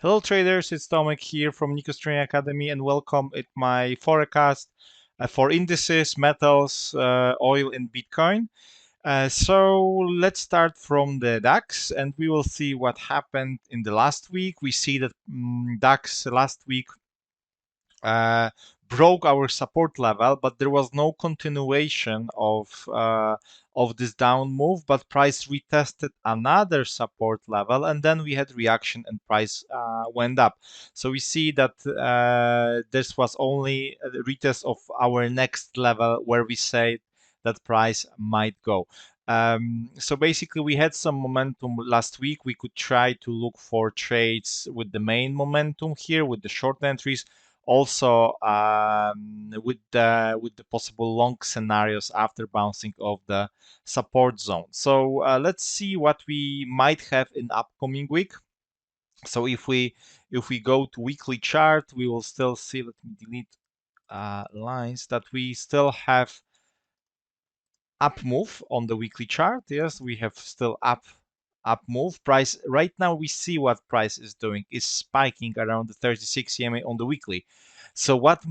Hello traders, it's Tomek here from Nikos Trading Academy and welcome at my forecast for indices, metals, oil and Bitcoin. So let's start from the DAX and we will see what happened in the last week. We see that DAX last week uh, broke our support level, but there was no continuation of this down move. But price retested another support level, and then we had reaction, and price went up. So we see that this was only a retest of our next level, where we say that price might go. So basically, we had some momentum last week. We could try to look for trades with the main momentum here, with the short entries, also with the possible long scenarios after bouncing of the support zone. So let's see what we might have in upcoming week. So if we go to weekly chart, we will still see, let me delete lines, that we still have up move on the weekly chart. Yes, we have still up move. Price right now, we see what price is doing, is spiking around the 36 EMA on the weekly. So what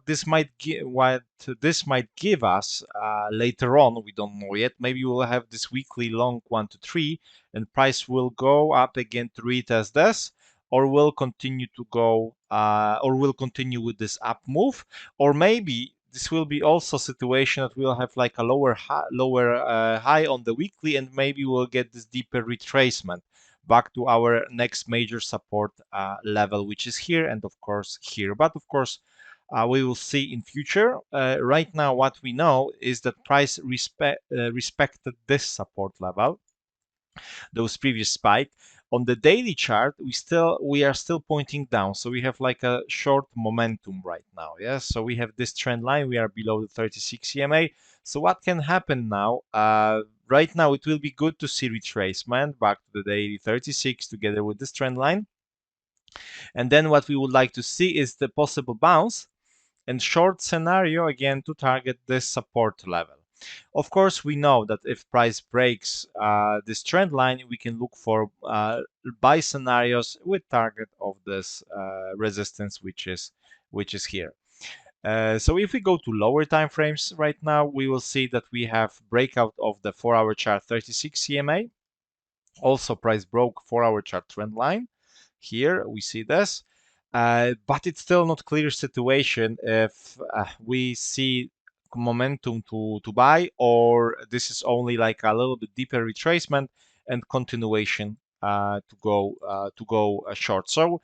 this might give us later on, we don't know yet. Maybe we'll have this weekly long 1 to 3 and price will go up again to retest this, or will continue to go or will continue with this up move, or maybe this will be also a situation that we'll have like a lower high on the weekly, and maybe we'll get this deeper retracement back to our next major support level, which is here, and of course here. But of course, we will see in future. Right now, what we know is that price respected this support level, those previous spike. On the daily chart, we are still pointing down, so we have like a short momentum right now. Yes, so we have this trend line, we are below the 36 EMA. So what can happen now? Right now it will be good to see retracement back to the daily 36 together with this trend line, and then what we would like to see is the possible bounce and short scenario again to target this support level. Of course, we know that if price breaks this trend line, we can look for buy scenarios with target of this resistance, which is here. So if we go to lower time frames right now, we will see that we have breakout of the 4-hour chart 36 EMA. Also, price broke 4-hour chart trend line. Here we see this. But it's still not clear situation if we see momentum to buy, or this is only like a little bit deeper retracement and continuation to go short. So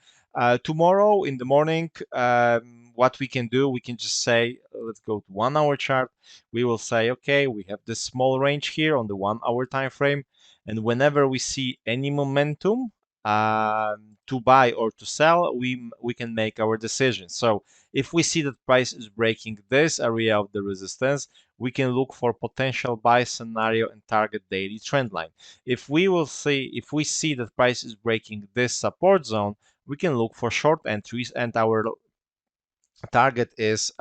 tomorrow in the morning, what we can do, we can just say, let's go to 1-hour chart. We will say, okay, we have this small range here on the 1-hour time frame, and whenever we see any momentum to buy or to sell, we can make our decision. So if we see that price is breaking this area of the resistance, we can look for potential buy scenario and target daily trend line. If we see that price is breaking this support zone, we can look for short entries, and our target is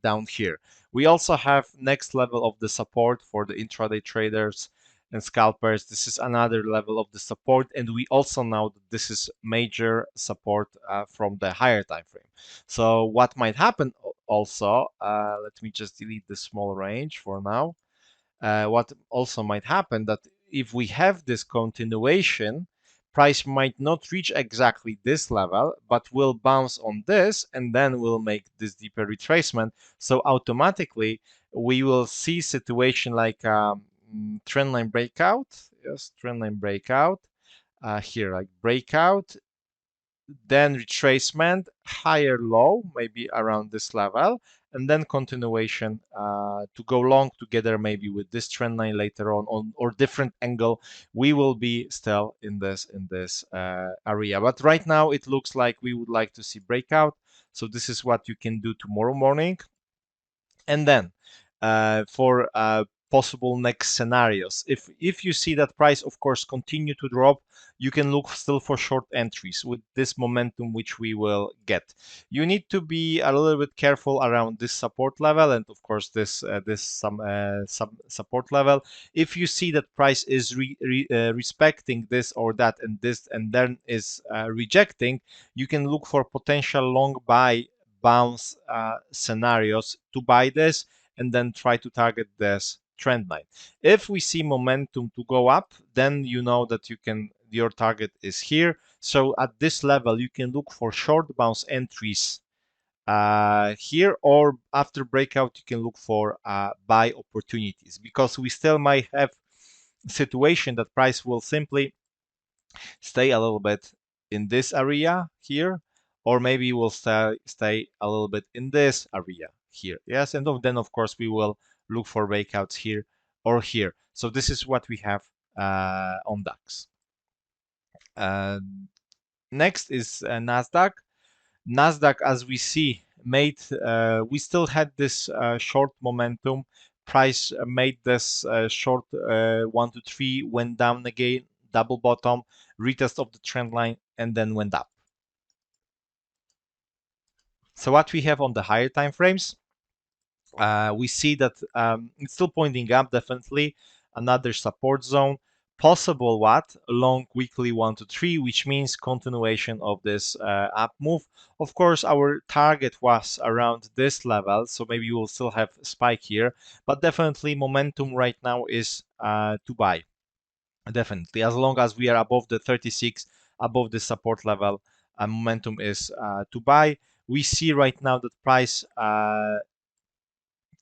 down here. We also have next level of the support for the intraday traders and scalpers. This is another level of the support, and we also know that this is major support from the higher time frame. So what might happen also, let me just delete the small range for now. What also might happen, that if we have this continuation, price might not reach exactly this level, but will bounce on this and then will make this deeper retracement. So automatically we will see situation like trendline breakout. Yes, trendline breakout. Here, like breakout, then retracement, higher low, maybe around this level, and then continuation to go long together, maybe with this trend line later on or different angle. We will be still in this area, but right now it looks like we would like to see breakout. So this is what you can do tomorrow morning. And then for possible next scenarios. If you see that price, of course, continue to drop, you can look still for short entries with this momentum which we will get. You need to be a little bit careful around this support level, and of course this support level. If you see that price is respecting this or that and this, and then is rejecting, you can look for potential long buy bounce scenarios to buy this, and then try to target this trend line. If we see momentum to go up, then you know that your target is here. So at this level, you can look for short bounce entries here, or after breakout, you can look for buy opportunities, because we still might have situation that price will simply stay a little bit in this area here, or maybe we'll stay a little bit in this area here. Yes, and then of course we will look for breakouts here or here. So this is what we have on DAX. Next is NASDAQ. NASDAQ, as we see, made we still had this short momentum. Price made this short 1 to 3, went down again, double bottom, retest of the trend line, and then went up. So what we have on the higher time frames, we see that it's still pointing up, definitely another support zone, possible what long weekly 1 to 3, which means continuation of this up move. Of course, our target was around this level, so maybe we'll still have a spike here, but definitely momentum right now is to buy. Definitely, as long as we are above the 36, above the support level, momentum is to buy. We see right now that price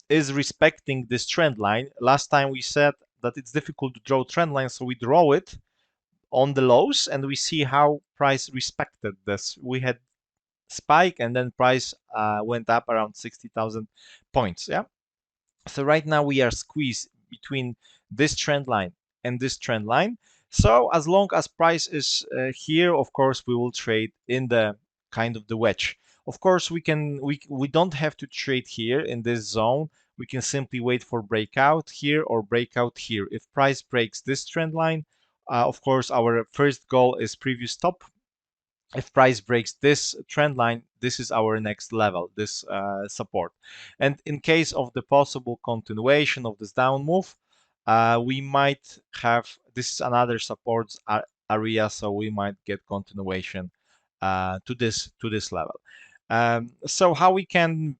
is respecting this trend line. Last time we said that it's difficult to draw trend lines, so we draw it on the lows, and we see how price respected this. We had spike, and then price went up around 60,000 points. Yeah. So right now we are squeezed between this trend line and this trend line. So as long as price is here, of course, we will trade in the kind of the wedge. Of course, we don't have to trade here in this zone. We can simply wait for breakout here or breakout here. If price breaks this trend line, of course, our first goal is previous top. If price breaks this trend line, this is our next level, this support. And in case of the possible continuation of this down move, we might have, this is another support area, so we might get continuation to this level. So how we can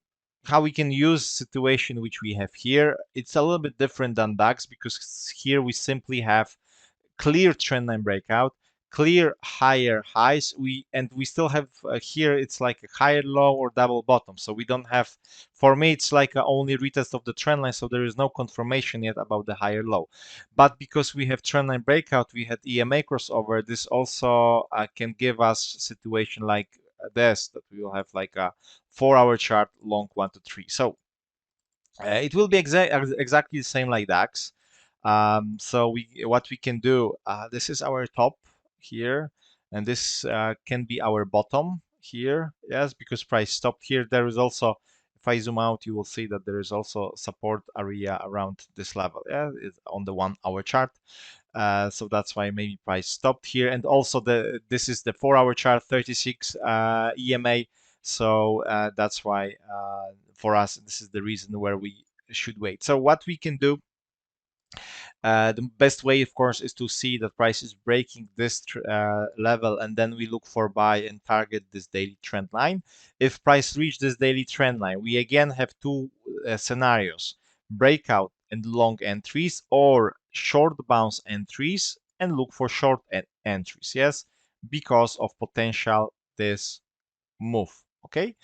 use situation which we have here, it's a little bit different than DAX, because here we simply have clear trend line breakout, clear higher highs. We still have here, it's like a higher low or double bottom. So we don't have, for me, it's like a only retest of the trend line. So there is no confirmation yet about the higher low. But because we have trend line breakout, we had EMA crossover. This also can give us situation like this, that we will have like a 4-hour chart long 1 to 3. So it will be exactly the same like DAX. So what we can do, this is our top here, and this can be our bottom here. Yes, because price stopped here. There is also, if I zoom out, you will see that there is also support area around this level. Yeah, it's on the 1-hour chart. So that's why maybe price stopped here. And also this is the 4-hour chart, 36 EMA. So that's why for us, this is the reason where we should wait. So what we can do, the best way, of course, is to see that price is breaking this level, and then we look for buy and target this daily trend line. If price reach this daily trend line, we again have two scenarios: breakout and long entries, or short bounce entries and look for short entries. Yes, because of potential this move. Okay.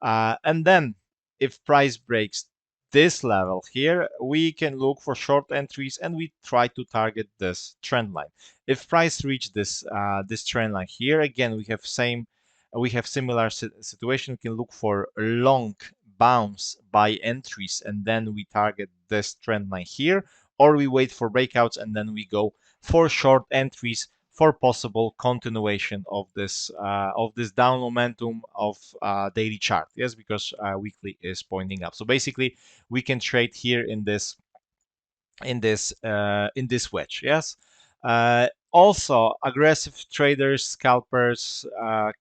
And then if price breaks this level here, we can look for short entries, and we try to target this trend line. If price reach this this trend line here, again we have similar situation. We can look for long bounce buy entries, and then we target this trend line here, or we wait for breakouts and then we go for short entries for possible continuation of this down momentum of daily chart. Yes, because weekly is pointing up. So basically, we can trade here in this in this wedge. Yes. Also, aggressive traders, scalpers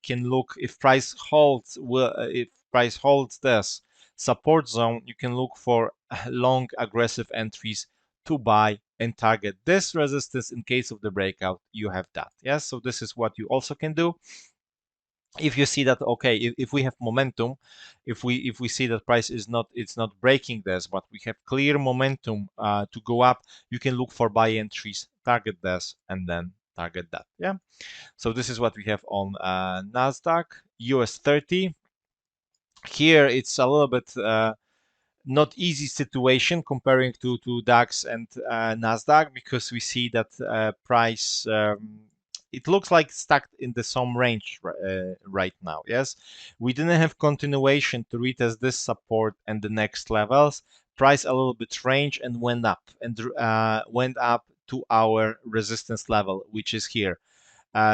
can look if price holds. If price holds this support zone, you can look for long aggressive entries to buy and target this resistance in case of the breakout. You have that. Yes. So this is what you also can do. If you see that, okay, if we have momentum, if we see that price is not, it's not breaking this, but we have clear momentum to go up, you can look for buy entries, target this, and then target that. Yeah. So this is what we have on NASDAQ. US 30, here it's a little bit not easy situation comparing to DAX and NASDAQ, because we see that price, it looks like stuck in the some range right now. Yes, we didn't have continuation to retest this support and the next levels. Price a little bit range and went up to our resistance level, which is here.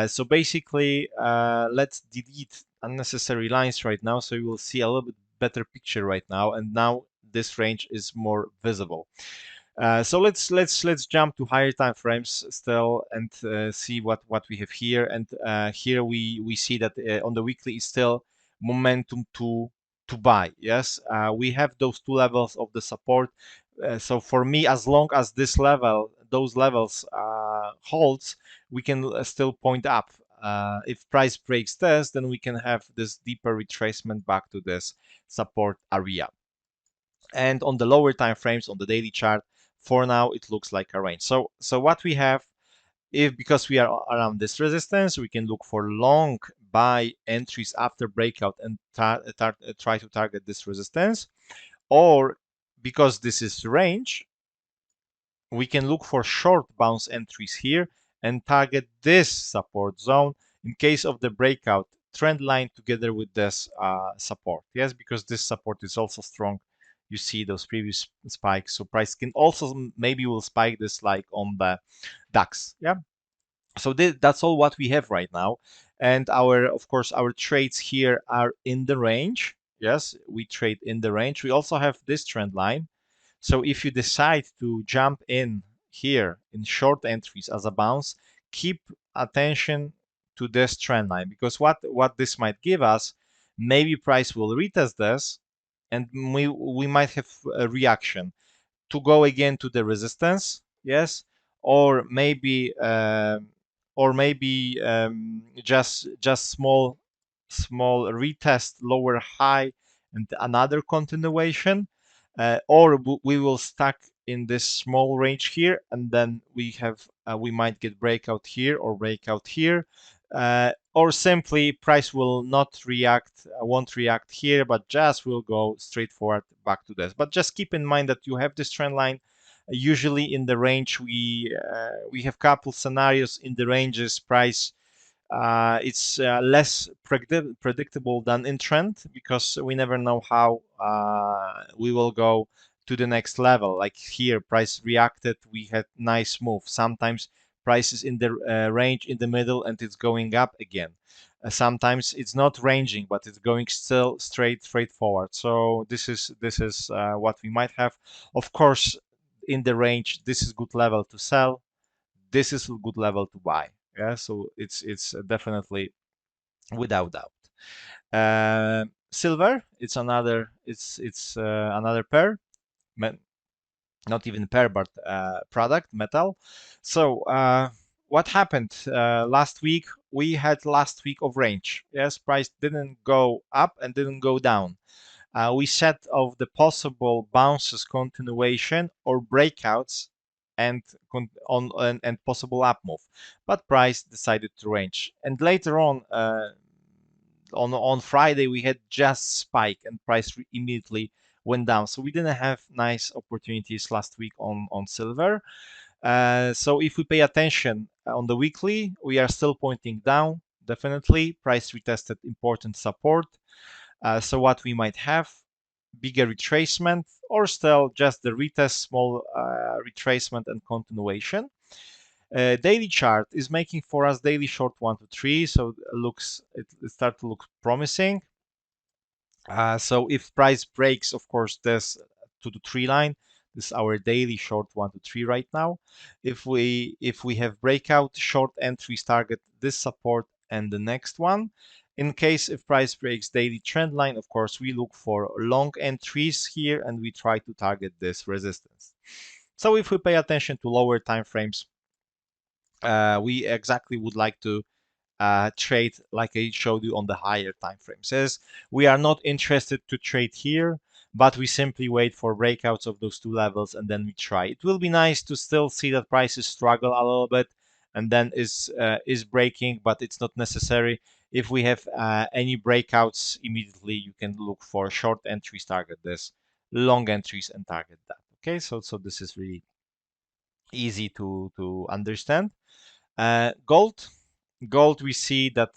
So basically, let's delete unnecessary lines right now, so you will see a little bit better picture right now. And now this range is more visible. So let's jump to higher time frames still and see what we have here. And here we see that on the weekly is still momentum to buy. Yes, we have those two levels of the support. So for me, as long as those levels holds, we can still point up. If price breaks this, then we can have this deeper retracement back to this support area. And on the lower time frames, on the daily chart, for now it looks like a range. So what we have, if because we are around this resistance, we can look for long buy entries after breakout and try to target this resistance. Or because this is range, we can look for short bounce entries here and target this support zone in case of the breakout trend line together with this support. Yes, because this support is also strong. You see those previous spikes, so price can also maybe will spike this like on the DAX. Yeah. So that's all what we have right now. And of course, our trades here are in the range. Yes, we trade in the range. We also have this trend line. So if you decide to jump in here in short entries as a bounce, keep attention to this trend line, because what this might give us, maybe price will retest this and we might have a reaction to go again to the resistance. Yes, or maybe just small retest lower high and another continuation, or we will stuck in this small range here, and then we might get breakout here or breakout here, or simply price will not react, won't react here, but just will go straight forward back to this. But just keep in mind that you have this trend line. Usually in the range, we have couple scenarios in the ranges. Price it's less predictable than in trend, because we never know how we will go to the next level. Like here, price reacted, we had nice move. Sometimes price is in the range in the middle and it's going up again. Sometimes it's not ranging, but it's going still straight forward. So this is what we might have. Of course, in the range, this is good level to sell. This is a good level to buy. Yeah, so it's definitely without doubt. Silver, it's another pair, not even pair, but product metal. So what happened last week? We had last week of range. Yes, price didn't go up and didn't go down. We set of the possible bounces, continuation, or breakouts, and and possible up move, but price decided to range. And later on Friday we had just spike and price immediately went down. So we didn't have nice opportunities last week on silver. So if we pay attention on the weekly, we are still pointing down. Definitely, price retested important support. So what we might have, bigger retracement, or still just the retest, small retracement and continuation. Daily chart is making for us daily short 1 to 3, so it start to look promising. So if price breaks, of course, this 2 to 3 line, This is our daily short 1 to 3 right now. If we have breakout short entries, target this support and the next one. In case if price breaks daily trend line, of course, we look for long entries here and we try to target this resistance. So if we pay attention to lower time frames, we exactly would like to trade like I showed you on the higher time frame. Says we are not interested to trade here, but we simply wait for breakouts of those two levels and then we try. It will be nice to still see that prices struggle a little bit and then is breaking, but it's not necessary. If we have any breakouts immediately, you can look for short entries, target this, long entries and target that. Okay, so this is really easy to understand. Gold. Gold, we see that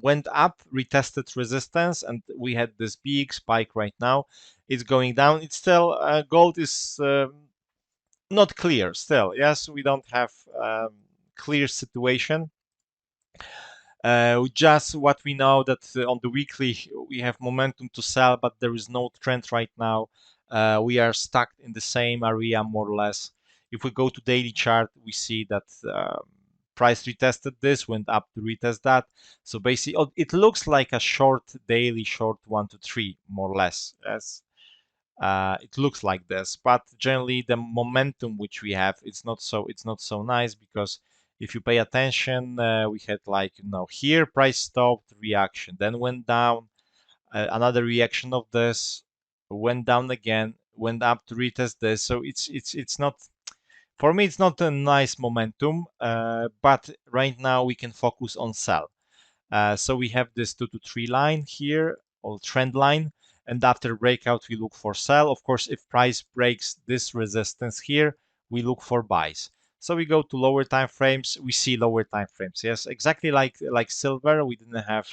went up, retested resistance, and we had this big spike right now. It's going down. It's still, gold is not clear still. Yes, we don't have clear situation. Just what we know that on the weekly we have momentum to sell, but there is no trend right now. We are stuck in the same area more or less. If we go to daily chart, we see that price retested this, went up to retest that. So basically, it looks like a short daily short 1 to 3 more or less. Yes, it looks like this, but generally the momentum which we have, it's not so nice, because if you pay attention, we had like, here price stopped, reaction, then went down, another reaction of this, went down again, went up to retest this. So it's not, for me, it's not a nice momentum, but right now we can focus on sell. So we have this 2 to 3 line here, or trend line, and after breakout we look for sell. Of course, if price breaks this resistance here, we look for buys. So we go to lower time frames, we see lower time frames. Yes, exactly like silver, we didn't have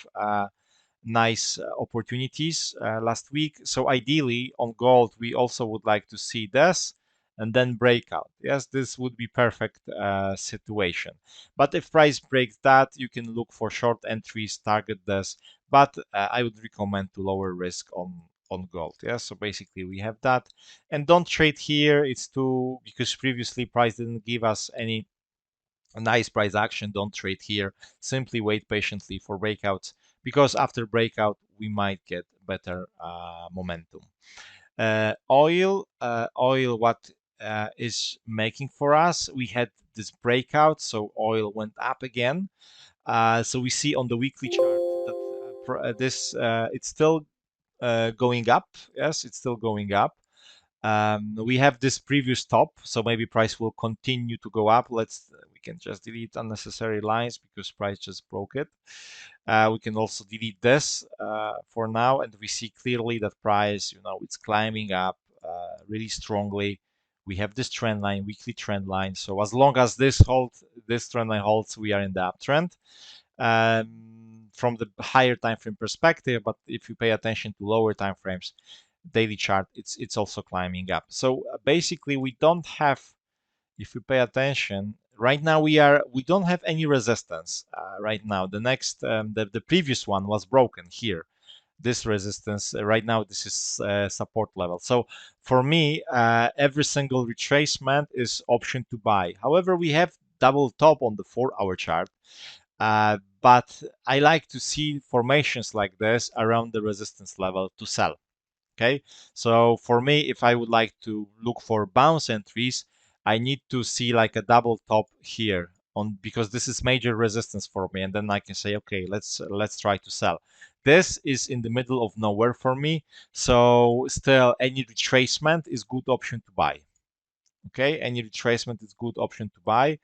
nice opportunities last week. So ideally on gold, we also would like to see this and then breakout. Yes, this would be perfect situation. But if price breaks that, you can look for short entries, target this. But I would recommend to lower risk on gold. Yeah, so basically we have that, and don't trade here. It's too, because previously price didn't give us any nice price action. Don't trade here. Simply wait patiently for breakouts, because after breakout we might get better momentum. Oil, what is making for us? We had this breakout, so oil went up again. So we see on the weekly chart that this it's still going up. Yes, it's still going up. We have this previous top, so maybe price will continue to go up. We can just delete unnecessary lines because price just broke it. We can also delete this for now, and we see clearly that price, it's climbing up really strongly. We have this trend line, weekly trend line. So as long as this trend line holds, we are in the uptrend. From the higher time frame perspective, but if you pay attention to lower time frames, daily chart, it's also climbing up. So basically we don't have, if you pay attention right now, we don't have any resistance right now. The next the previous one was broken here, this resistance. Right now this is support level. So for me, every single retracement is option to buy. However, we have double top on the 4-hour chart, but I like to see formations like this around the resistance level to sell. Okay, so for me, if I would like to look for bounce entries, I need to see like a double top here on, because this is major resistance for me, and then I can say, okay, let's try to sell. This is in the middle of nowhere for me, so still any retracement is good option to buy. Okay, any retracement is good option to buy.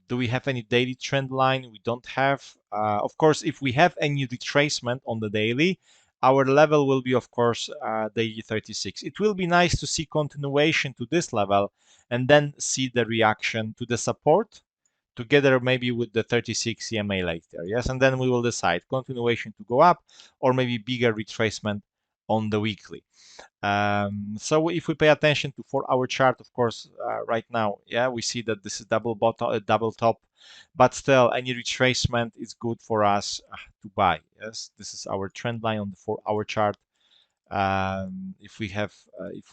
Do we have any daily trend line? We don't have. Of course, if we have any retracement on the daily, our level will be, of course, daily 36. It will be nice to see continuation to this level and then see the reaction to the support together maybe with the 36 EMA later. Yes, and then we will decide continuation to go up or maybe bigger retracement on the weekly. So if we pay attention to 4-hour chart, of course, right now, yeah, we see that this is double bottom, double top, but still any retracement is good for us to buy. Yes, this is our trend line on the 4-hour chart. If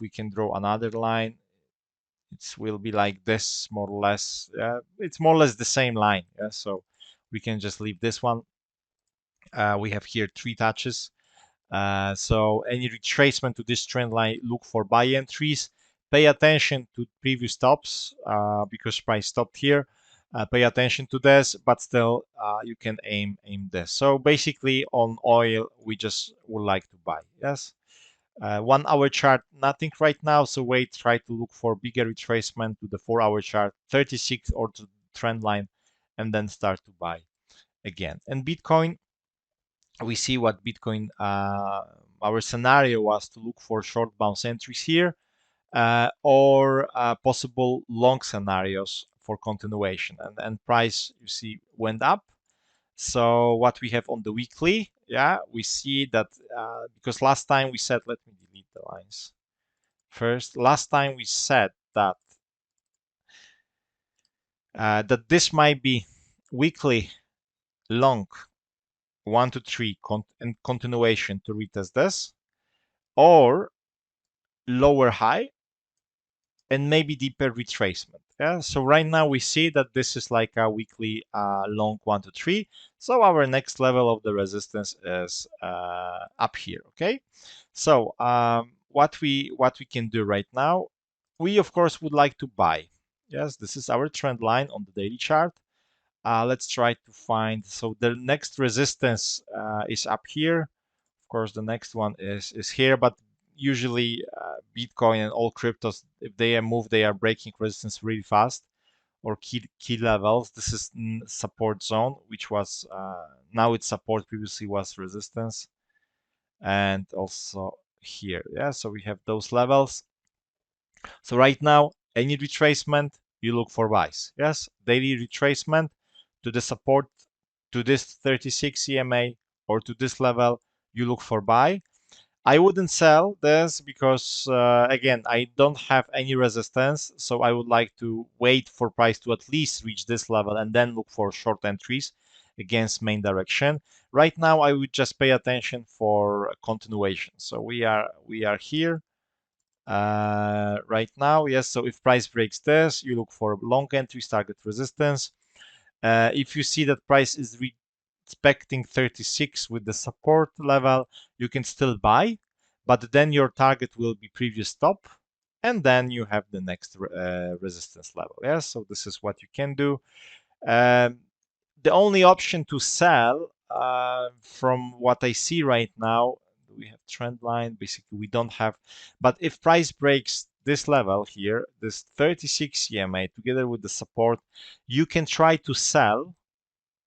we can draw another line, it will be like this, more or less. It's more or less the same line. Yeah? So we can just leave this one. We have here 3 touches. So any retracement to this trend line, look for buy entries. Pay attention to previous stops because price stopped here. Pay attention to this, but still you can aim this. So basically on oil, we just would like to buy. Yes. 1 hour chart, nothing right now. So wait, try to look for bigger retracement to the 4 hour chart, 36 or to the trend line, and then start to buy again. And Bitcoin, we see what Bitcoin, our scenario was to look for short bounce entries here or possible long scenarios for continuation. And price, you see, went up. So what we have on the weekly, yeah, we see that because last time we said, let me delete the lines first. Last time we said that that this might be weekly long 1 to 3 and continuation to retest this, or lower high and maybe deeper retracement. Yeah, so right now we see that this is like a weekly long 1 to 3. So our next level of the resistance is up here. Okay, so what we can do right now, we of course would like to buy. Yes, this is our trend line on the daily chart. Let's try to find, so the next resistance is up here. Of course, the next one is here, but usually Bitcoin and all cryptos, if they move, they are breaking resistance really fast, or key levels. This is support zone, which was now it's support, previously was resistance, and also here. Yeah, so we have those levels. So right now, any retracement, you look for buys. Yes, daily retracement to the support, to this 36 EMA or to this level, you look for buy. I wouldn't sell this because again, I don't have any resistance, so I would like to wait for price to at least reach this level and then look for short entries against main direction. Right now, I would just pay attention for continuation. So we are here right now. Yes, so if price breaks this, you look for long entries, target resistance. If you see that price is respecting 36 with the support level, you can still buy, but then your target will be previous stop, and then you have the next resistance level. Yes, so this is what you can do. The only option to sell, from what I see right now, we have trend line. Basically, we don't have. But if price breaks this level here, this 36 EMA together with the support, you can try to sell,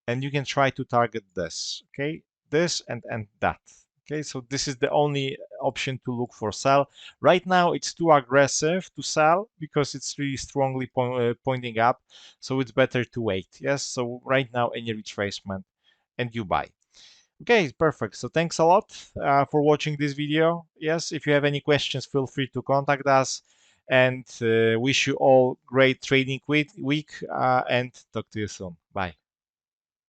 and you can try to target this. Okay, this and that. Okay, so this is the only option to look for sell. Right now, it's too aggressive to sell because it's really strongly pointing up. So it's better to wait. Yes, so right now, any retracement and you buy. Okay, perfect. So thanks a lot for watching this video. Yes, if you have any questions, feel free to contact us. And wish you all great trading week and talk to you soon. Bye.